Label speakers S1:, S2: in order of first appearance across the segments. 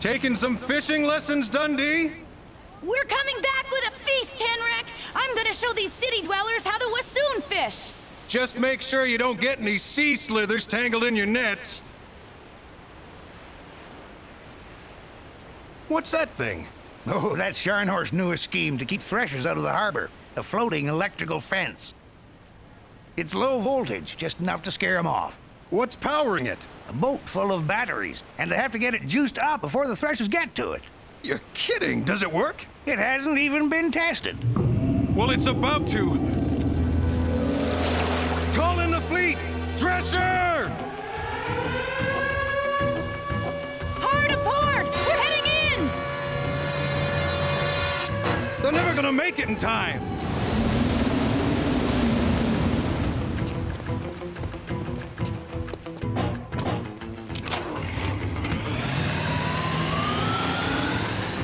S1: Taking some fishing lessons, Dundee?
S2: We're coming back with a feast, Tenrec! I'm gonna show these city dwellers how the wassoon fish!
S1: Just make sure you don't get any sea slithers tangled in your nets. What's that thing?
S3: Oh, that's Scharnhorst's newest scheme to keep threshers out of the harbor. A floating electrical fence. It's low voltage, just enough to scare them off.
S1: What's powering it?
S3: A boat full of batteries, and they have to get it juiced up before the threshers get to it.
S1: You're kidding! Does it work?
S3: It hasn't even been tested.
S1: Well, it's about to. Call in the fleet! Thresher!
S2: Hard aport! We're heading in!
S1: They're never gonna make it in time!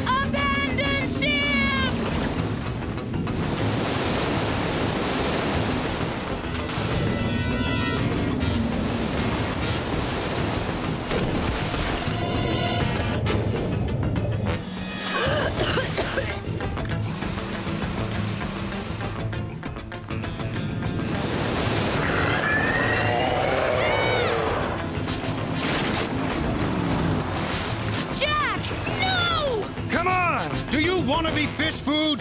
S2: Abandon ship!
S1: Do you want to be fish food?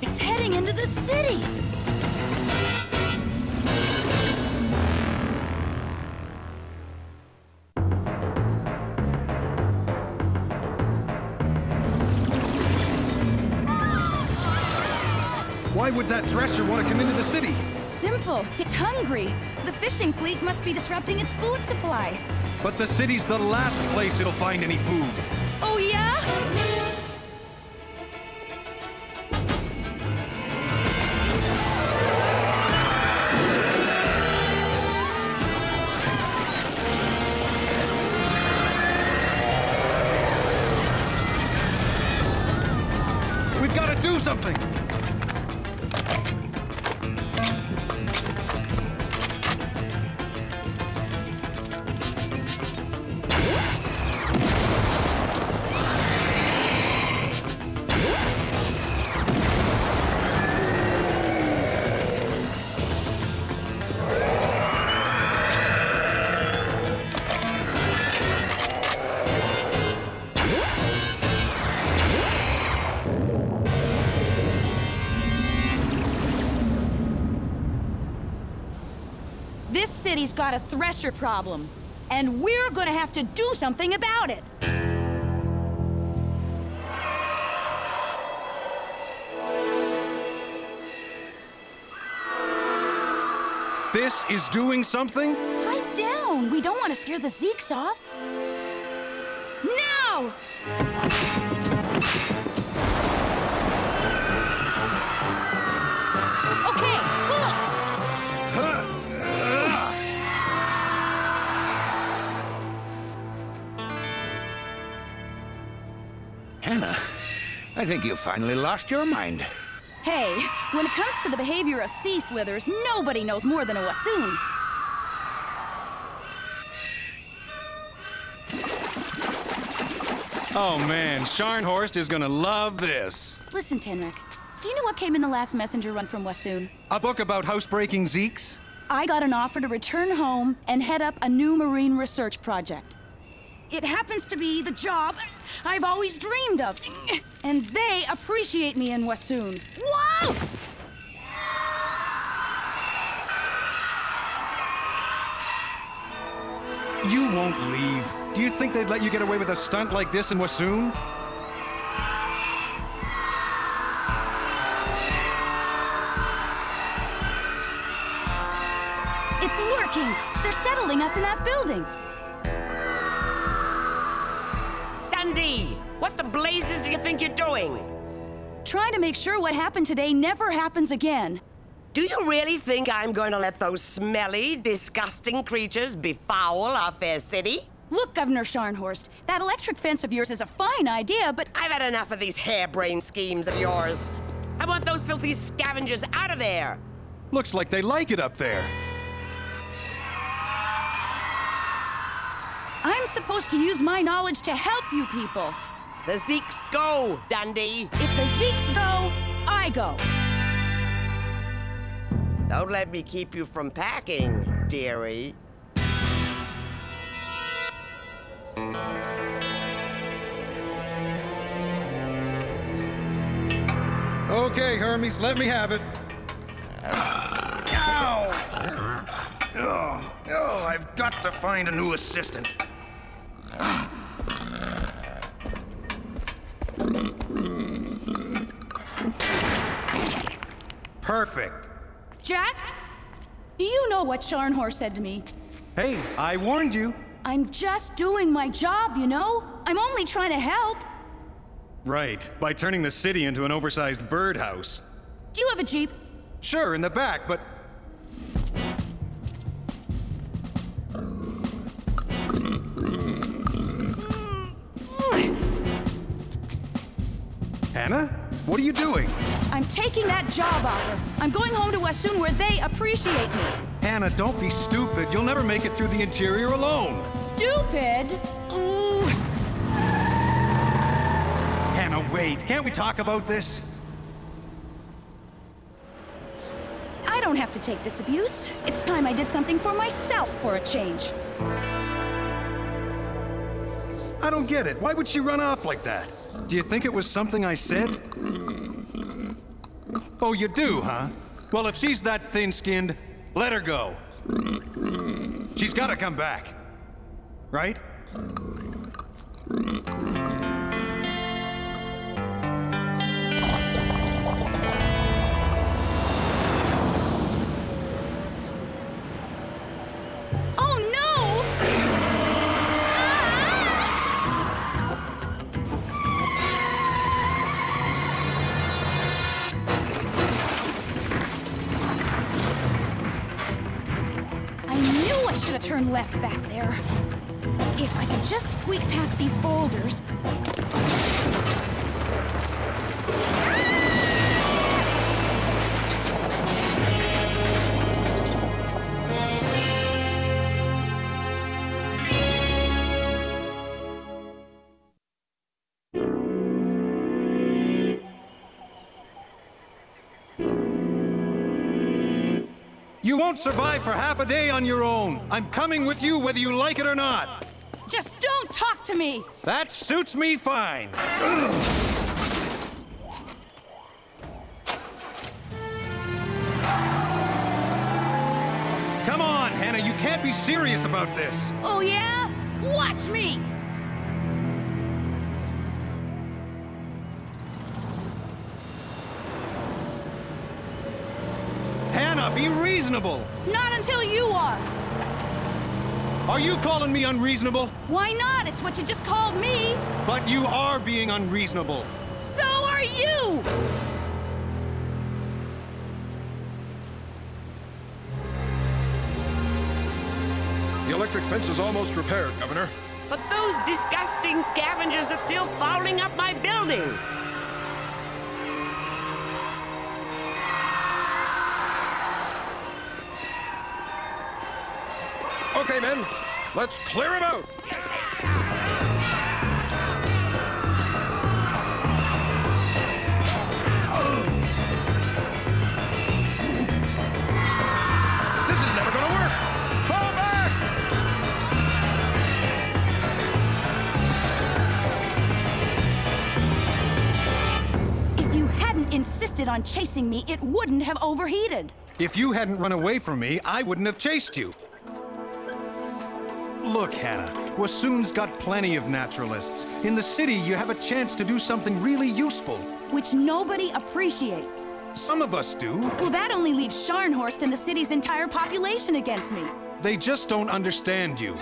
S2: It's heading into the city!
S1: Why would that thresher want to come into the city?
S2: Simple. It's hungry. The fishing fleets must be disrupting its food supply.
S1: But the city's the last place it'll find any food.
S2: Oh, yeah?
S1: We've got to do something!
S2: This city's got a thresher problem, and we're gonna have to do something about it.
S1: This is doing something?
S2: Pipe down. We don't want to scare the Zeeks off. Now! Okay, cool.
S3: Hannah, I think you finally lost your mind.
S2: Hey, when it comes to the behavior of sea slithers, nobody knows more than a wassoon.
S1: Oh man, Scharnhorst is gonna love this.
S2: Listen, Tenrec, do you know what came in the last messenger run from Wassoon?
S1: A book about housebreaking Zeeks?
S2: I got an offer to return home and head up a new marine research project. It happens to be the job I've always dreamed of. And they appreciate me in Wassoon. Whoa!
S1: You won't leave. Do you think they'd let you get away with a stunt like this in Wassoon?
S2: It's working. They're settling up in that building.
S4: Dundee, what the blazes do you think you're doing?
S2: Trying to make sure what happened today never happens again.
S4: Do you really think I'm going to let those smelly, disgusting creatures befoul our fair city?
S2: Look, Governor Scharnhorst, that electric fence of yours is a fine idea, but
S4: I've had enough of these harebrained schemes of yours. I want those filthy scavengers out of there.
S1: Looks like they like it up there.
S2: I'm supposed to use my knowledge to help you people.
S4: The Zeeks go, Dundee.
S2: If the Zeeks go, I go.
S4: Don't let me keep you from packing, dearie.
S1: Okay, Hermes, let me have it. Ow! Oh, I've got to find a new assistant. Perfect.
S2: Jack, do you know what Scharnhorst said to me?
S1: Hey, I warned you.
S2: I'm just doing my job, you know? I'm only trying to help.
S1: Right, by turning the city into an oversized birdhouse.
S2: Do you have a Jeep?
S1: Sure, in the back, but... Hannah? What are you doing?
S2: I'm taking that job offer. I'm going home to Wassoon where they appreciate me.
S1: Hannah, don't be stupid. You'll never make it through the interior alone.
S2: Stupid? Ooh.
S1: Hannah, wait. Can't we talk about this?
S2: I don't have to take this abuse. It's time I did something for myself for a change.
S1: I don't get it. Why would she run off like that? Do you think it was something I said? Oh, you do, huh? Well, if she's that thin-skinned, let her go. She's gotta come back. Right?
S2: Turn left back there. If I can just squeak past these boulders.
S1: You won't survive for half a day on your own. I'm coming with you whether you like it or not.
S2: Just don't talk to me!
S1: That suits me fine. Come on, Hannah, you can't be serious about this.
S2: Oh yeah? Watch me!
S1: Hannah, be reasonable.
S2: Not until you are.
S1: Are you calling me unreasonable?
S2: Why not? It's what you just called me.
S1: But you are being unreasonable.
S2: So are you!
S5: The electric fence is almost repaired, Governor.
S4: But those disgusting scavengers are still fouling up my building.
S5: Okay, men, let's clear him out. This is never gonna work. Fall back!
S2: If you hadn't insisted on chasing me, it wouldn't have overheated.
S1: If you hadn't run away from me, I wouldn't have chased you. Look, Hannah, Wassoon's got plenty of naturalists. In the city, you have a chance to do something really useful.
S2: Which nobody appreciates.
S1: Some of us do.
S2: Well, that only leaves Scharnhorst and the city's entire population against me.
S1: They just don't understand you.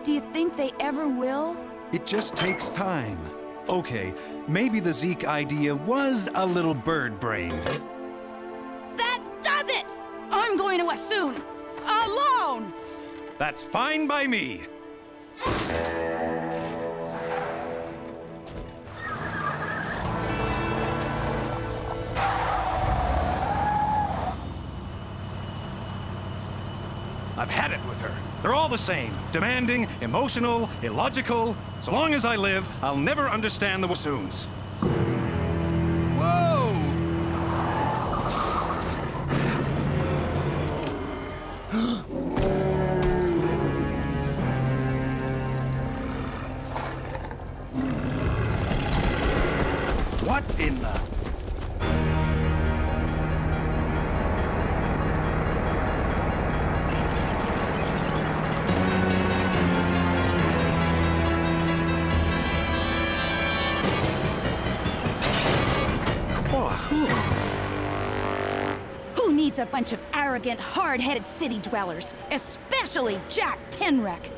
S2: Do you think they ever will?
S1: It just takes time. Okay, maybe the Zeke idea was a little bird-brained.
S2: That does it! I'm going to Wassoon. Alone!
S1: That's fine by me. I've had it with her. They're all the same. Demanding, emotional, illogical. So long as I live, I'll never understand the Wassoons. Whoa! What in the...
S2: Who needs a bunch of arrogant, hard-headed city dwellers? Especially Jack Tenrec.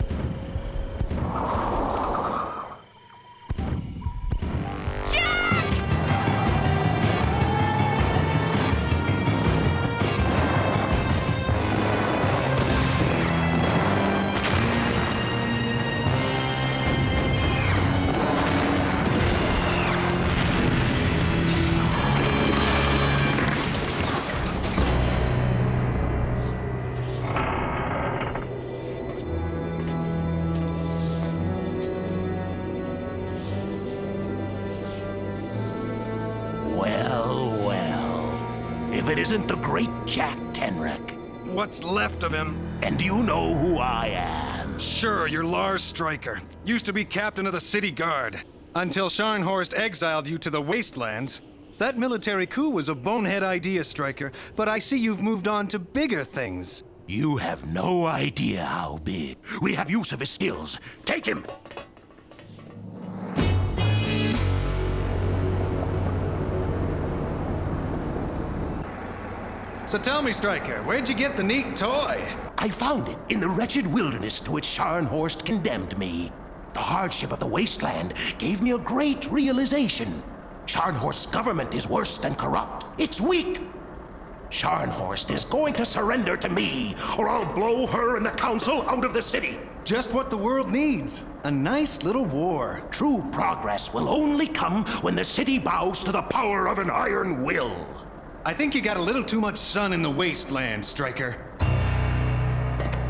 S3: If it isn't the great Jack Tenrec.
S1: What's left of him?
S3: And do you know who I am?
S1: Sure, you're Lars Stryker. Used to be captain of the city guard. Until Scharnhorst exiled you to the wastelands. That military coup was a bonehead idea, Stryker, but I see you've moved on to bigger things.
S3: You have no idea how big. We have use of his skills. Take him!
S1: So tell me, Stryker, where'd you get the neat toy?
S3: I found it in the wretched wilderness to which Scharnhorst condemned me. The hardship of the wasteland gave me a great realization. Scharnhorst's government is worse than corrupt. It's weak. Scharnhorst is going to surrender to me, or I'll blow her and the council out of the city.
S1: Just what the world needs. A nice little war.
S3: True progress will only come when the city bows to the power of an iron will.
S1: I think you got a little too much sun in the wasteland, Stryker.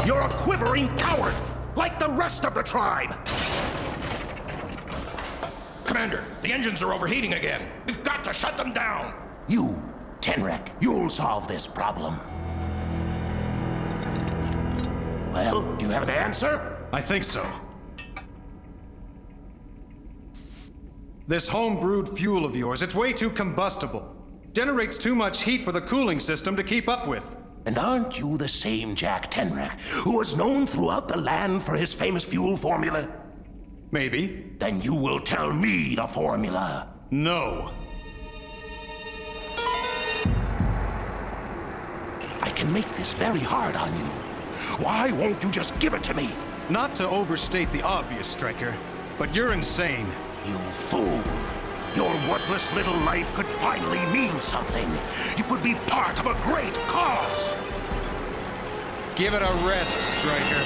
S3: You're a quivering coward, like the rest of the tribe.
S5: Commander, the engines are overheating again. We've got to shut them down.
S3: You, Tenrec, you'll solve this problem. Well, do you have an answer?
S1: I think so. This home-brewed fuel of yours, it's way too combustible. Generates too much heat for the cooling system to keep up with.
S3: And aren't you the same Jack Tenrec, who was known throughout the land for his famous fuel formula?
S1: Maybe.
S3: Then you will tell me the formula.
S1: No.
S3: I can make this very hard on you. Why won't you just give it to me?
S1: Not to overstate the obvious, Stryker, but you're insane.
S3: You fool. Your worthless little life could finally mean something. You could be part of a great cause.
S1: Give it a rest, Stryker.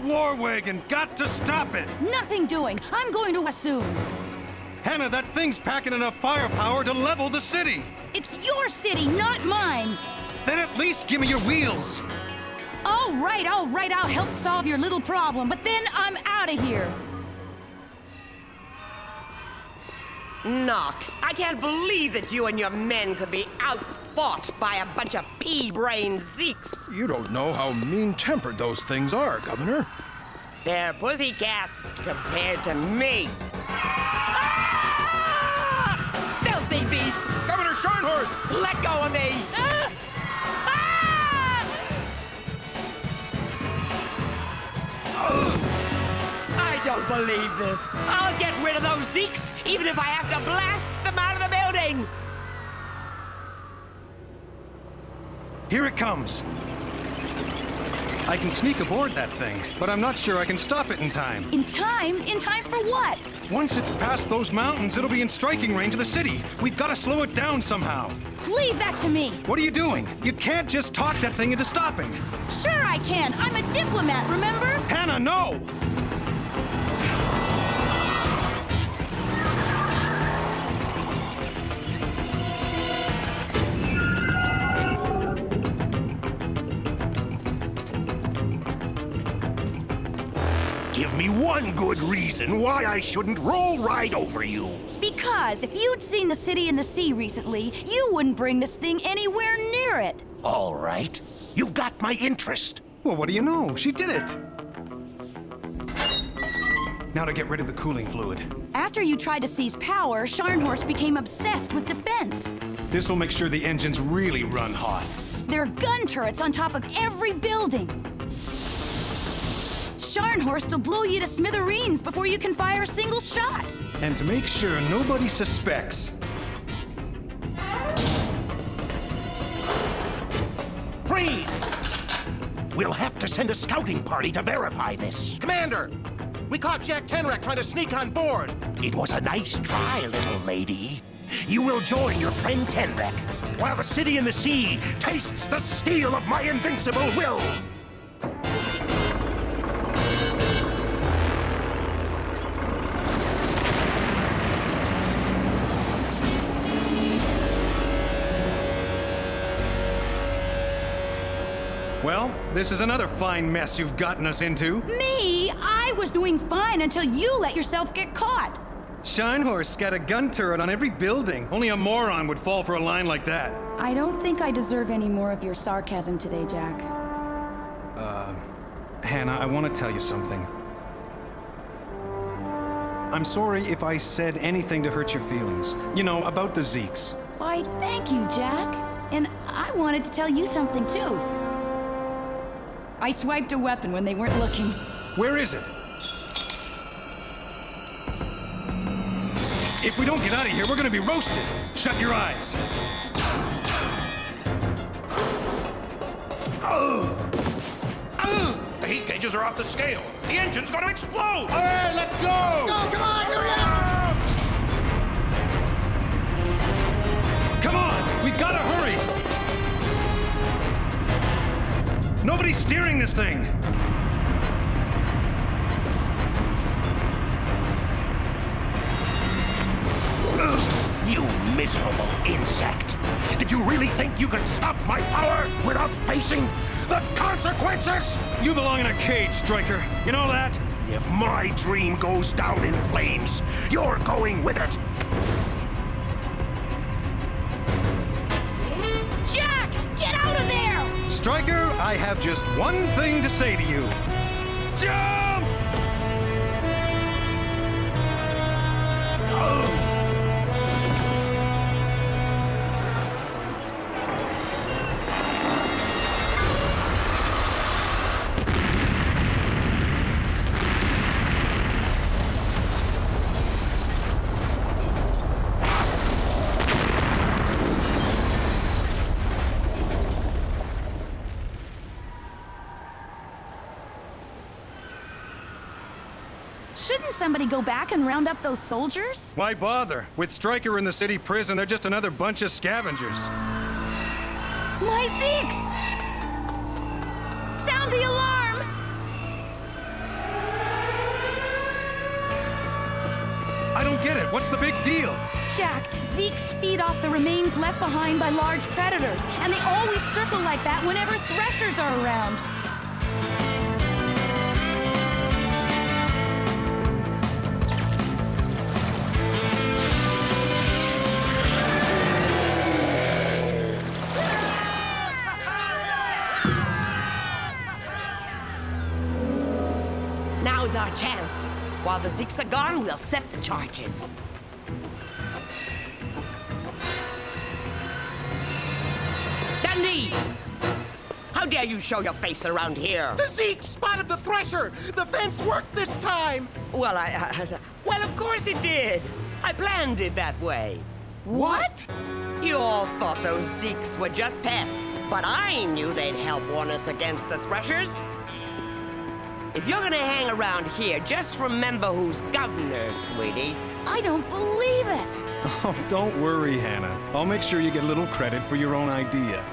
S1: War wagon! Got to stop it!
S2: Nothing doing! I'm going to assume.
S1: Hannah, that thing's packing enough firepower to level the city!
S2: It's your city, not mine!
S1: Then at least give me your wheels!
S2: All right, I'll help solve your little problem, but then I'm out of here.
S4: Knock, I can't believe that you and your men could be outfought by a bunch of pea-brained Zeeks.
S5: You don't know how mean-tempered those things are, Governor.
S4: They're pussycats compared to me. Ah! Filthy beast!
S5: Governor Scharnhorst!
S4: Let go of me! Ah! Ah! I don't believe this. I'll get rid of those Zeeks, even if I have to blast them out of the building.
S1: Here it comes. I can sneak aboard that thing, but I'm not sure I can stop it in time.
S2: In time? In time for what?
S1: Once it's past those mountains, it'll be in striking range of the city. We've got to slow it down somehow.
S2: Leave that to me.
S1: What are you doing? You can't just talk that thing into stopping.
S2: Sure I can. I'm a diplomat, remember?
S1: Hannah, no!
S3: Give me one good reason why I shouldn't roll right over you.
S2: Because if you'd seen the city and the sea recently, you wouldn't bring this thing anywhere near it.
S3: All right. You've got my interest.
S1: Well, what do you know? She did it. Now to get rid of the cooling fluid.
S2: After you tried to seize power, Scharnhorst became obsessed with defense.
S1: This will make sure the engines really run hot.
S2: There are gun turrets on top of every building. Scharnhorst will blow you to smithereens before you can fire a single shot.
S1: And to make sure nobody suspects.
S3: Freeze! We'll have to send a scouting party to verify this.
S6: Commander! We caught Jack Tenrec trying to sneak on board.
S3: It was a nice try, little lady. You will join your friend Tenrec, while the city and the sea tastes the steel of my invincible will.
S1: Well, this is another fine mess you've gotten us into.
S2: Me? I was doing fine until you let yourself get caught.
S1: Scharnhorst's got a gun turret on every building. Only a moron would fall for a line like that.
S2: I don't think I deserve any more of your sarcasm today, Jack.
S1: Hannah, I want to tell you something. I'm sorry if I said anything to hurt your feelings. You know, about the Zeeks.
S2: Why, thank you, Jack. And I wanted to tell you something, too. I swiped a weapon when they weren't looking.
S1: Where is it? If we don't get out of here, we're gonna be roasted. Shut your eyes.
S5: The heat gauges are off the scale. The engine's gonna explode.
S6: All right, let's go! Go, come on, hurry up!
S1: Come on, we've gotta hurry. Nobody's steering this thing!
S3: You miserable insect! Did you really think you could stop my power without facing the consequences?
S1: You belong in a cage, Striker. You know that?
S3: If my dream goes down in flames, you're going with it!
S2: Jack! Get out of there!
S1: Striker, I have just one thing to say to you. Jump!
S2: Shouldn't somebody go back and round up those soldiers?
S1: Why bother? With Striker in the city prison, they're just another bunch of scavengers.
S2: My Zeeks! Sound the alarm!
S1: I don't get it. What's the big deal?
S2: Jack, Zeeks feed off the remains left behind by large predators, and they always circle like that whenever threshers are around.
S4: Now's our chance. While the Zeeks are gone, we'll set the charges. Dundee! How dare you show your face around here?
S6: The Zeke spotted the thresher! The fence worked this time!
S4: Well, well, of course it did. I planned it that way.
S6: What?
S4: You all thought those Zeeks were just pests, but I knew they'd help warn us against the Threshers. If you're gonna hang around here, just remember who's governor, sweetie.
S2: I don't believe it!
S1: Oh, don't worry, Hannah. I'll make sure you get a little credit for your own idea.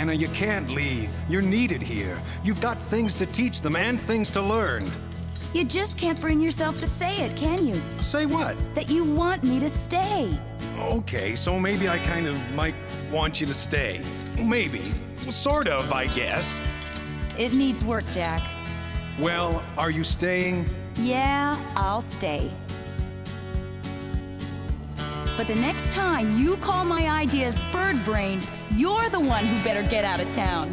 S1: Hannah, you can't leave. You're needed here. You've got things to teach them and things to learn.
S2: You just can't bring yourself to say it, can you?
S1: Say what?
S2: That you want me to stay.
S1: Okay, so maybe I kind of might want you to stay. Maybe. Sort of, I guess.
S2: It needs work, Jack.
S1: Well, are you staying?
S2: Yeah, I'll stay. But the next time you call my ideas bird-brained, you're the one who better get out of town.